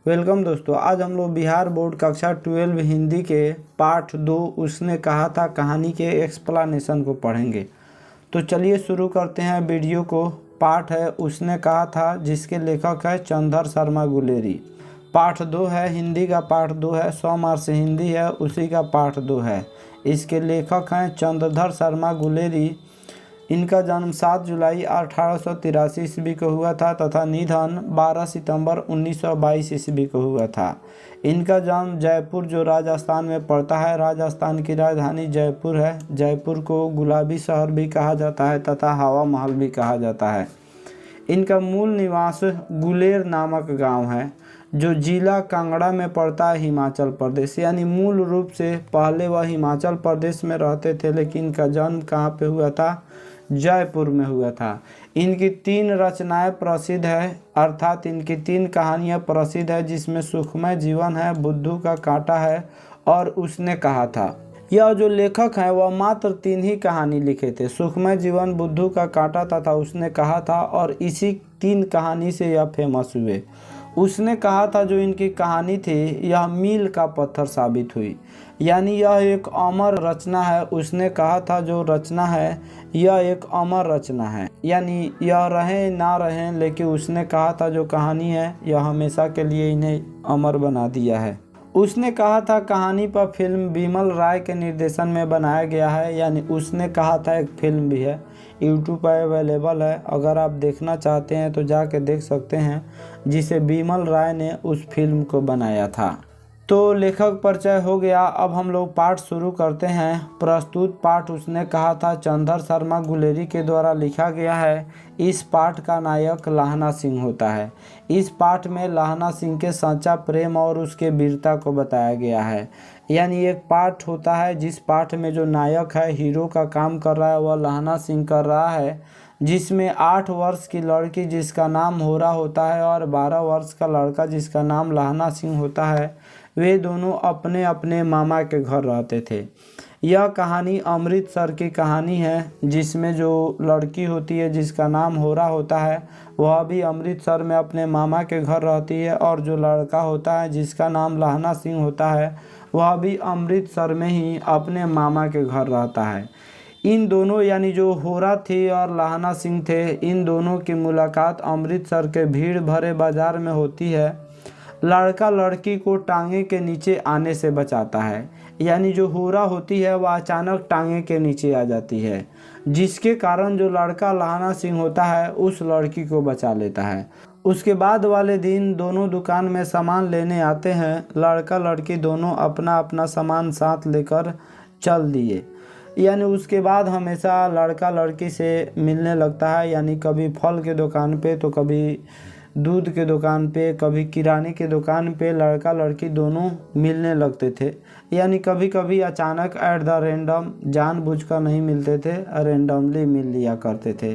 Welcome दोस्तों। आज हम लोग बिहार बोर्ड कक्षा 12 हिंदी के पाठ 2 उसने कहा था कहानी के एक्सप्लेनेशन को पढ़ेंगे। तो चलिए शुरू करते हैं वीडियो को। पाठ है उसने कहा था, जिसके लेखक है चंदर शर्मा गुलेरी। पाठ 2 है, हिंदी का पाठ 2 है। 100 मार्क से हिंदी है, उसी का पाठ 2 है। इसके लेखक हैं चंद्रधर शर्मा गुलेरी। इनका जन्म 7 जुलाई 1883 ईस्वी को हुआ था तथा निधन 12 सितंबर 1922 ईस्वी को हुआ था। इनका जन्म जयपुर, जो राजस्थान में पड़ता है। राजस्थान की राजधानी जयपुर है। जयपुर को गुलाबी शहर भी कहा जाता है तथा हवा महल भी कहा जाता है। इनका मूल निवास गुलेर नामक गांव है, जो जिला कांगड़ा में पड़ता है, हिमाचल प्रदेश। यानी मूल रूप से पहले वह हिमाचल प्रदेश में रहते थे, लेकिन इनका जन्म कहाँ पे हुआ था? जयपुर में हुआ था। इनकी 3 रचनाएं प्रसिद्ध है, अर्थात इनकी 3 कहानियां प्रसिद्ध है, जिसमें सुखमय जीवन है, बुद्धू का कांटा है और उसने कहा था। यह जो लेखक है वह मात्र 3 ही कहानी लिखे थे, सुखमय जीवन, बुद्धू का कांटा तथा उसने कहा था, और इसी 3 कहानी से यह फेमस हुए। उसने कहा था जो इनकी कहानी थी, यह मील का पत्थर साबित हुई। यानी यह एक अमर रचना है। उसने कहा था जो रचना है यह एक अमर रचना है, यानी यह रहे ना रहे, लेकिन उसने कहा था जो कहानी है यह हमेशा के लिए इन्हें अमर बना दिया है। उसने कहा था कहानी पर फिल्म बिमल राय के निर्देशन में बनाया गया है। यानी उसने कहा था एक फिल्म भी है, यूट्यूब पर अवेलेबल है। अगर आप देखना चाहते हैं तो जाके देख सकते हैं, जिसे बिमल राय ने उस फिल्म को बनाया था। तो लेखक परिचय हो गया। अब हम लोग पाठ शुरू करते हैं। प्रस्तुत पाठ उसने कहा था चंदर शर्मा गुलेरी के द्वारा लिखा गया है। इस पाठ का नायक लाहना सिंह होता है। इस पाठ में लाहना सिंह के सच्चा प्रेम और उसके वीरता को बताया गया है। यानी एक पाठ होता है जिस पाठ में जो नायक है, हीरो का काम कर रहा है, वह लाहना सिंह कर रहा है, जिसमें 8 वर्ष की लड़की जिसका नाम होरा होता है और 12 वर्ष का लड़का जिसका नाम लाहना सिंह होता है, वे दोनों अपने अपने मामा के घर रहते थे। यह कहानी अमृतसर की कहानी है, जिसमें जो लड़की होती है जिसका नाम होरा होता है, वह भी अमृतसर में अपने मामा के घर रहती है, और जो लड़का होता है जिसका नाम लाहना सिंह होता है, वह भी अमृतसर में ही अपने मामा के घर रहता है। इन दोनों, यानी जो होरा थी और लाहना सिंह थे, इन दोनों की मुलाकात अमृतसर के भीड़ भरे बाजार में होती है। लड़का लड़की को टांगे के नीचे आने से बचाता है। यानी जो होरा होती है वह अचानक टांगे के नीचे आ जाती है, जिसके कारण जो लड़का लाहना सिंह होता है उस लड़की को बचा लेता है। उसके बाद वाले दिन दोनों दुकान में सामान लेने आते हैं। लड़का लड़की दोनों अपना अपना सामान साथ लेकर चल दिए। यानी उसके बाद हमेशा लड़का लड़की से मिलने लगता है। यानी कभी फल के दुकान पे, तो कभी दूध के दुकान पे, कभी किराने के दुकान पे लड़का लड़की दोनों मिलने लगते थे। यानी कभी कभी अचानक एट द रैंडम, जानबूझकर नहीं मिलते थे, रैंडमली मिल लिया करते थे।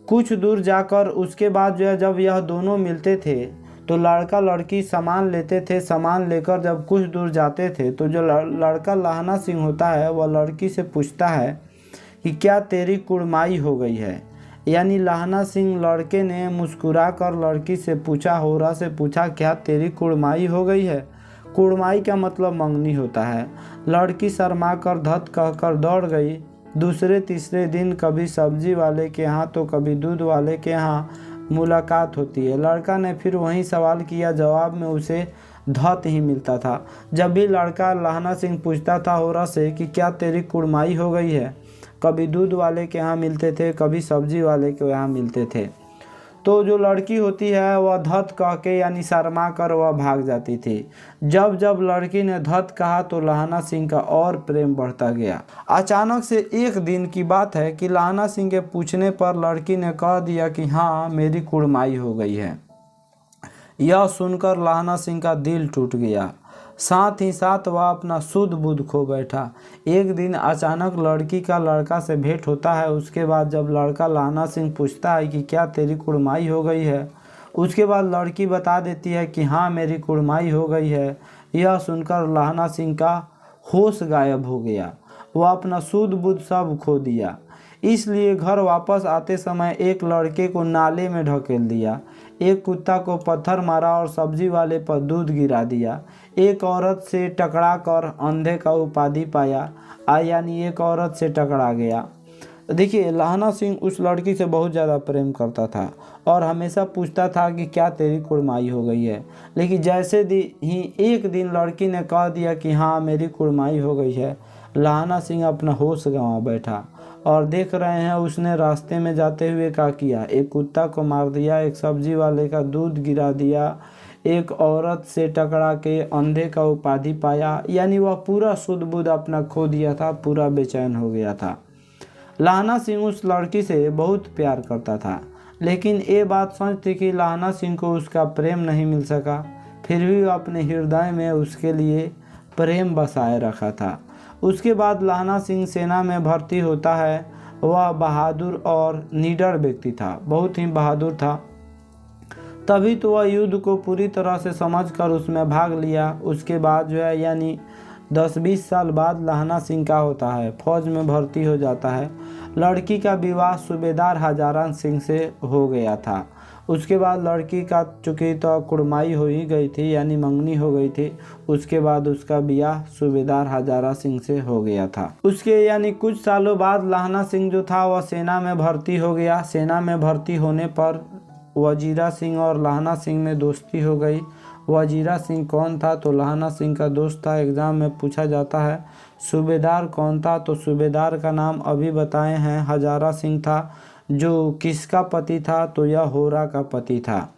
कुछ दूर जाकर उसके बाद जो है, जब यह दोनों मिलते थे तो लड़का लड़की सामान लेते थे। सामान लेकर जब कुछ दूर जाते थे तो जो लड़का लाहना सिंह होता है वह लड़की से पूछता है कि क्या तेरी कुड़माई हो गई है। यानी लाहना सिंह लड़के ने मुस्कुरा कर लड़की से पूछा, होरा से पूछा, क्या तेरी कुड़माई हो गई है। कुड़माई का मतलब मंगनी होता है। लड़की शर्मा कर धत कहकर दौड़ गई। दूसरे तीसरे दिन कभी सब्जी वाले के यहाँ तो कभी दूध वाले के यहाँ मुलाकात होती है। लड़का ने फिर वही सवाल किया, जवाब में उसे धत ही मिलता था। जब भी लड़का लाहना सिंह पूछता था होरा से कि क्या तेरी कुड़माई हो गई है, कभी दूध वाले के यहाँ मिलते थे, कभी सब्जी वाले के यहाँ मिलते थे, तो जो लड़की होती है वह धत कह के, यानी शर्मा कर वह भाग जाती थी। जब जब लड़की ने धत कहा तो लाहना सिंह का और प्रेम बढ़ता गया। अचानक से एक दिन की बात है कि लाहना सिंह के पूछने पर लड़की ने कह दिया कि हाँ, मेरी कुड़माई हो गई है। यह सुनकर लाहना सिंह का दिल टूट गया, साथ ही साथ वह अपना शुद्ध बुद्ध खो बैठा। एक दिन अचानक लड़की का लड़का से भेंट होता है। उसके बाद जब लड़का लाहना सिंह पूछता है कि क्या तेरी कुड़माई हो गई है, उसके बाद लड़की बता देती है कि हाँ, मेरी कुड़माई हो गई है। यह सुनकर लाहना सिंह का होश गायब हो गया। वह अपना शुद्ध बुद्ध सब खो दिया। इसलिए घर वापस आते समय एक लड़के को नाले में ढकेल दिया। एक कुत्ता को पत्थर मारा और सब्जी वाले पर दूध गिरा दिया, एक औरत से टकरा कर अंधे का उपाधि पाया, यानी एक औरत से टकरा गया। देखिए, लहना सिंह उस लड़की से बहुत ज़्यादा प्रेम करता था और हमेशा पूछता था कि क्या तेरी कुड़माई हो गई है। लेकिन जैसे ही एक दिन लड़की ने कह दिया कि हाँ मेरी कुड़माई हो गई है, लहना सिंह अपना होश गंवा बैठा। और देख रहे हैं उसने रास्ते में जाते हुए क्या किया, एक कुत्ता को मार दिया, एक सब्जी वाले का दूध गिरा दिया, एक औरत से टकरा के अंधे का उपाधि पाया, यानी वह पूरा शुद्ध बुद्ध अपना खो दिया था, पूरा बेचैन हो गया था। लहना सिंह उस लड़की से बहुत प्यार करता था, लेकिन ये बात सच थी कि लहना सिंह को उसका प्रेम नहीं मिल सका। फिर भी वह अपने हृदय में उसके लिए प्रेम बसाए रखा था। उसके बाद लहना सिंह सेना में भर्ती होता है। वह बहादुर और निडर व्यक्ति था, बहुत ही बहादुर था। तभी तो वह युद्ध को पूरी तरह से समझकर उसमें भाग लिया। उसके बाद जो है यानी 10-20 साल बाद लहना सिंह का होता है, फौज में भर्ती हो जाता है। लड़की का विवाह सूबेदार हजारा सिंह से हो गया था। उसके बाद लड़की का चूँकि तो कुड़माई हो ही गई थी, यानी मंगनी हो गई थी, उसके बाद उसका ब्याह सूबेदार हजारा सिंह से हो गया था। उसके यानी कुछ सालों बाद लहना सिंह जो था वह सेना में भर्ती हो गया। सेना में भर्ती होने पर वजीरा सिंह और लहना सिंह में दोस्ती हो गई। वजीरा सिंह कौन था, तो लहना सिंह का दोस्त था। एग्ज़ाम में पूछा जाता है। सूबेदार कौन था, तो सूबेदार का नाम अभी बताए हैं, हजारा सिंह था। जो किसका पति था, तो यह होरा का पति था।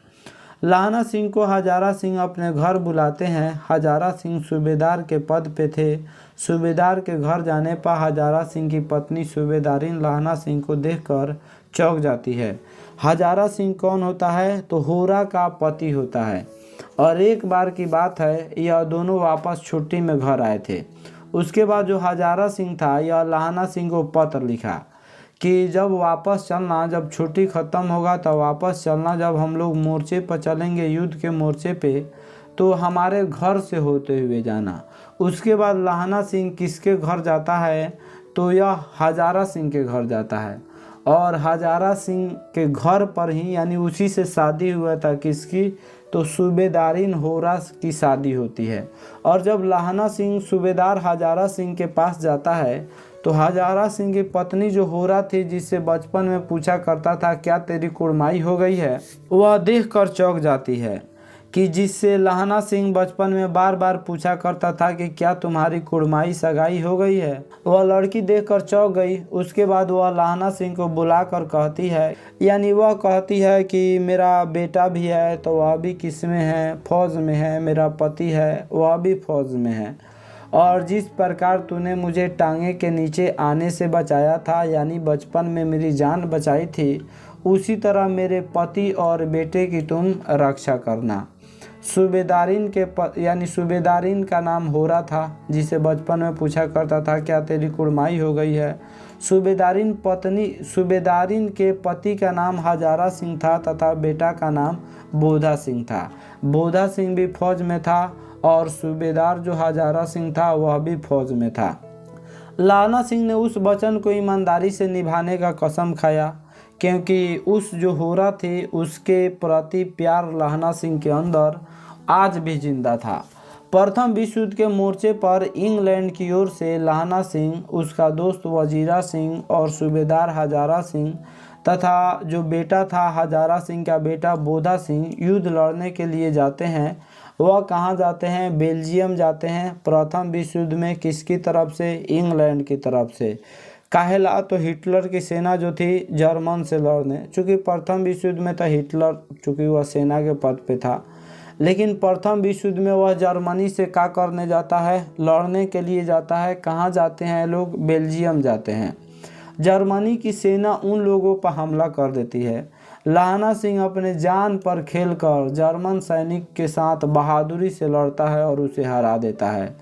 लहना सिंह को हजारा सिंह अपने घर बुलाते हैं। हजारा सिंह सूबेदार के पद पे थे। सूबेदार के घर जाने पर हजारा सिंह की पत्नी सूबेदारिन लहना सिंह को देखकर चौंक जाती है। हजारा सिंह कौन होता है, तो होरा का पति होता है। और एक बार की बात है, यह दोनों वापस छुट्टी में घर आए थे। उसके बाद जो हजारा सिंह था, यह लहना सिंह को पत्र लिखा कि जब वापस चलना, जब छुट्टी ख़त्म होगा तब वापस चलना, जब हम लोग मोर्चे पर चलेंगे, युद्ध के मोर्चे पे, तो हमारे घर से होते हुए जाना। उसके बाद लहना सिंह किसके घर जाता है, तो यह हजारा सिंह के घर जाता है। और हजारा सिंह के घर पर ही यानी उसी से शादी हुआ था किसकी, तो सूबेदारिन होरा की शादी होती है। और जब लहना सिंह सूबेदार हजारा सिंह के पास जाता है तो हजारा सिंह की पत्नी जो होरा थी, जिससे बचपन में पूछा करता था क्या तेरी कुड़माई हो गई है, वह देखकर चौंक जाती है कि जिससे लहना सिंह बचपन में बार बार पूछा करता था कि क्या तुम्हारी कुड़माई सगाई हो गई है। वह लड़की देखकर चौंक गई। उसके बाद वह लहना सिंह को बुलाकर कहती है, यानी वह कहती है कि मेरा बेटा भी है, तो वह भी किस में है, फौज में है, मेरा पति है वह भी फौज में है, और जिस प्रकार तूने मुझे टांगे के नीचे आने से बचाया था, यानी बचपन में मेरी जान बचाई थी, उसी तरह मेरे पति और बेटे की तुम रक्षा करना। सूबेदारिन के यानी सूबेदारिन का नाम होरा था, जिसे बचपन में पूछा करता था क्या तेरी कुड़माई हो गई है। सूबेदारिन के पति का नाम हजारा सिंह था तथा बेटा का नाम बोधा सिंह था। बोधा सिंह भी फौज में था और सूबेदार जो हजारा सिंह था वह भी फौज में था। लहना सिंह ने उस वचन को ईमानदारी से निभाने का कसम खाया, क्योंकि उस जो होरा थी उसके प्रति प्यार लहना सिंह के अंदर आज भी जिंदा था। प्रथम विश्व युद्ध के मोर्चे पर इंग्लैंड की ओर से लहना सिंह, उसका दोस्त वजीरा सिंह और सूबेदार हजारा सिंह तथा जो बेटा था हजारा सिंह का बेटा बोधा सिंह युद्ध लड़ने के लिए जाते हैं। वह कहाँ जाते हैं, बेल्जियम जाते हैं। प्रथम विश्व युद्ध में किसकी तरफ से, इंग्लैंड की तरफ से। काहेला, तो हिटलर की सेना जो थी जर्मन से लड़ने, चूँकि प्रथम विश्व युद्ध में तो हिटलर चूँकि वह सेना के पद पे था, लेकिन प्रथम विश्व युद्ध में वह जर्मनी से क्या करने जाता है, लड़ने के लिए जाता है। कहाँ जाते हैं लोग, बेल्जियम जाते हैं। जर्मनी की सेना उन लोगों पर हमला कर देती है। लहना सिंह अपने जान पर खेलकर जर्मन सैनिक के साथ बहादुरी से लड़ता है और उसे हरा देता है।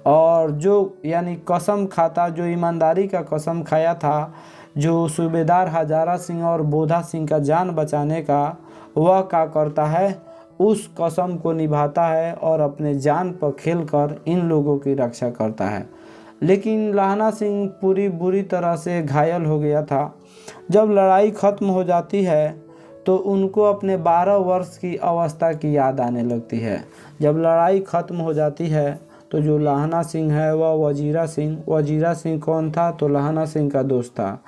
और जो यानी कसम खाता, जो ईमानदारी का कसम खाया था, जो सूबेदार हजारा सिंह और बोधा सिंह का जान बचाने का, वह क्या करता है, उस कसम को निभाता है और अपने जान पर खेलकर इन लोगों की रक्षा करता है। लेकिन लहना सिंह पूरी बुरी तरह से घायल हो गया था। जब लड़ाई खत्म हो जाती है तो उनको अपने 12 वर्ष की अवस्था की याद आने लगती है। जब लड़ाई ख़त्म हो जाती है तो जो लहना सिंह है वह वजीरा सिंह कौन था, तो लहना सिंह का दोस्त था,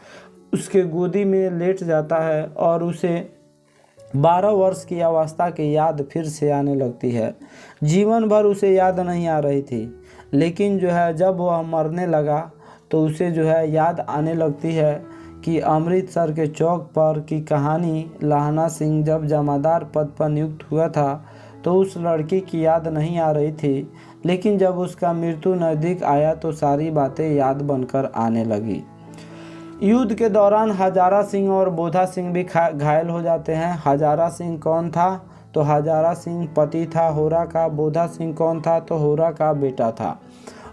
उसके गोदी में लेट जाता है और उसे 12 वर्ष की अवस्था की याद फिर से आने लगती है। जीवन भर उसे याद नहीं आ रही थी, लेकिन जो है जब वह मरने लगा तो उसे जो है याद आने लगती है कि अमृतसर के चौक पर की कहानी। लहना सिंह जब जमादार पद पर नियुक्त हुआ था तो उस लड़की की याद नहीं आ रही थी, लेकिन जब उसका मृत्यु नज़दीक आया तो सारी बातें याद बनकर आने लगी। युद्ध के दौरान हजारा सिंह और बोधा सिंह भी घायल हो जाते हैं। हजारा सिंह कौन था, तो हजारा सिंह पति था होरा का। बोधा सिंह कौन था, तो होरा का बेटा था,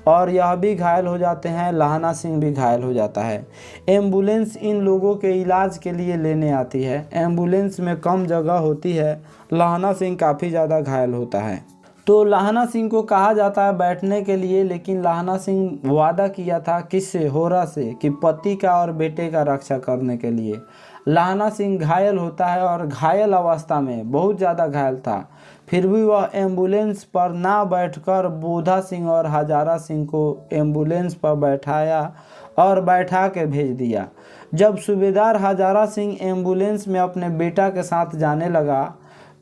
और यह भी घायल हो जाते हैं। लहना सिंह भी घायल हो जाता है। एम्बुलेंस इन लोगों के इलाज के लिए लेने आती है। एम्बुलेंस में कम जगह होती है। लहना सिंह काफ़ी ज़्यादा घायल होता है, तो लहना सिंह को कहा जाता है बैठने के लिए, लेकिन लहना सिंह वादा किया था किससे, होरा से, कि पति का और बेटे का रक्षा करने के लिए। लहना सिंह घायल होता है और घायल अवस्था में, बहुत ज़्यादा घायल था, फिर भी वह एम्बुलेंस पर ना बैठकर बोधा सिंह और हजारा सिंह को एम्बुलेंस पर बैठाया और बैठा के भेज दिया। जब सूबेदार हजारा सिंह एम्बुलेंस में अपने बेटा के साथ जाने लगा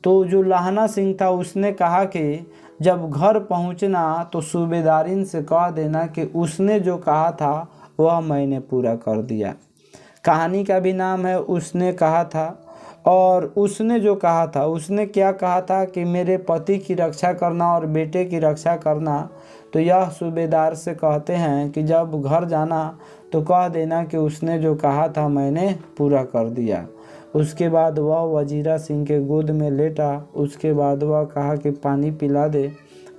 तो जो लहना सिंह था उसने कहा कि जब घर पहुंचना तो सूबेदारिन से कह देना कि उसने जो कहा था वह मैंने पूरा कर दिया। कहानी का भी नाम है उसने कहा था, और उसने जो कहा था, उसने क्या कहा था कि मेरे पति की रक्षा करना और बेटे की रक्षा करना। तो यह सूबेदार से कहते हैं कि जब घर जाना तो कह देना कि उसने जो कहा था मैंने पूरा कर दिया। उसके बाद वह वजीरा सिंह के गोद में लेटा। उसके बाद वह कहा कि पानी पिला दे।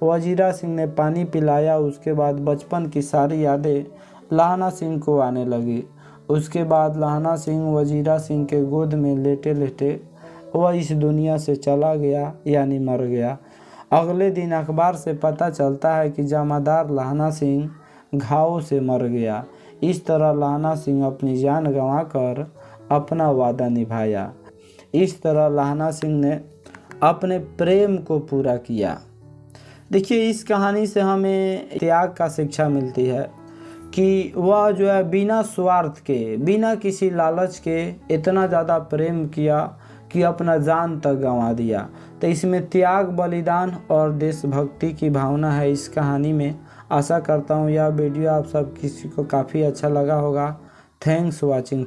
वजीरा सिंह ने पानी पिलाया। उसके बाद बचपन की सारी यादें लहना सिंह को आने लगी। उसके बाद लहना सिंह वजीरा सिंह के गोद में लेटे लेटे वह इस दुनिया से चला गया, यानी मर गया। अगले दिन अखबार से पता चलता है कि जमादार लहना सिंह घावों से मर गया। इस तरह लहना सिंह अपनी जान गंवाकर अपना वादा निभाया। इस तरह लहना सिंह ने अपने प्रेम को पूरा किया। देखिए, इस कहानी से हमें त्याग का शिक्षा मिलती है कि वह जो है बिना स्वार्थ के, बिना किसी लालच के इतना ज़्यादा प्रेम किया कि अपना जान तक गंवा दिया। तो इसमें त्याग, बलिदान और देशभक्ति की भावना है इस कहानी में। आशा करता हूँ यह वीडियो आप सब किसी को काफ़ी अच्छा लगा होगा। Thanks watching.